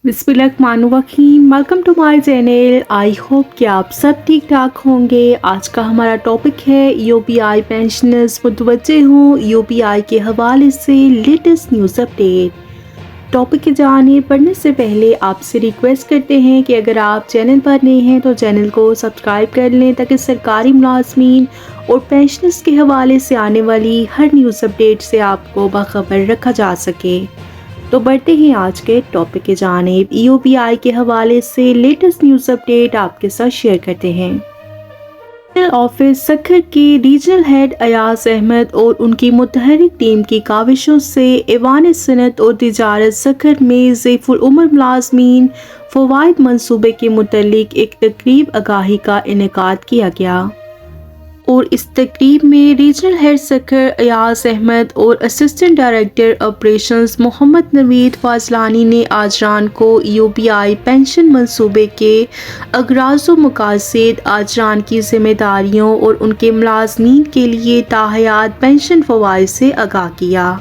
बिस्मिल्लाहिर्रहमानिर्रहीम। Welcome to my channel. I hope कि आप सब ठीक ठाक होंगे। आज का हमारा टॉपिक है यूपीआई पेंशनर्स मुतवज्जे हों, यूपीआई के हवाले से लेटेस्ट न्यूज़ अपडेट। टॉपिक की जाने पढ़ने से पहले आपसे रिक्वेस्ट करते हैं कि अगर आप चैनल पर नए हैं तो चैनल को सब्सक्राइब कर लें ताकि सरकारी मुलाजमीन और पेंशनर्स के हवाले से आने वाली हर न्यूज़ अपडेट से आपको बाखबर रखा जा सके। तो बढ़ते हैं आज के टॉपिक की जानिब। यूपीआई के हवाले से लेटेस्ट न्यूज़ अपडेट आपके साथ शेयर करते हैं। रीजनल ऑफिस सखर के रीजनल हेड अयाज अहमद और उनकी मुतहरिक टीम की काविशों से ऐवान सनत और तिजारत सखर में ज़ैफ़ुल उम्र मुलाजमीन फ़वाइद मंसूबे के मुतल्लिक एक तकरीब आगाही का इनेकाद किया गया और इस तकरीब में रीजनल हेड सखर अयाज अहमद और assistant director operations Mohammad Naveed Fazlani ने आजरान को यूपीआई पेंशन मंसूबे के अगराज़ व मकासद, आजरान की जिम्मेदारियों और उनके मुलाजमीन के लिए ताहयात पेंशन फ़वाइद से आगाह किया।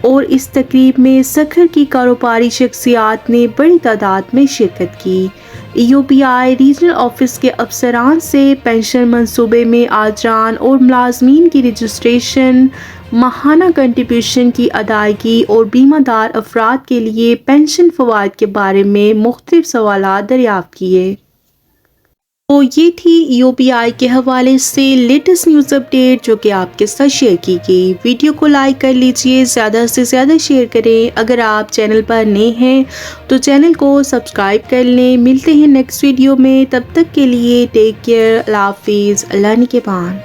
और इस तकरीब में सखर की कारोबारी शख्सियात ने बड़ी तादाद में शिरकत की। यूपीआई रीजनल ऑफिस के अफसरान से पेंशन मंसूबे में आजरान और मुलाजमीन की रजिस्ट्रेशन, माहाना कंट्रीब्यूशन की अदायगी और बीमादार अफराद के लिए पेंशन फ़वाइद के बारे में मुख्तलिफ सवालात दरियाफ्त किए। तो ये थी यूपीआई के हवाले से लेटेस्ट न्यूज़ अपडेट जो कि आपके साथ शेयर की गई। वीडियो को लाइक कर लीजिए, ज़्यादा से ज़्यादा शेयर करें। अगर आप चैनल पर नए हैं तो चैनल को सब्सक्राइब कर लें। मिलते हैं नेक्स्ट वीडियो में, तब तक के लिए टेक केयर, अल्लाह हाफिज़, अल्लाह निगहबान।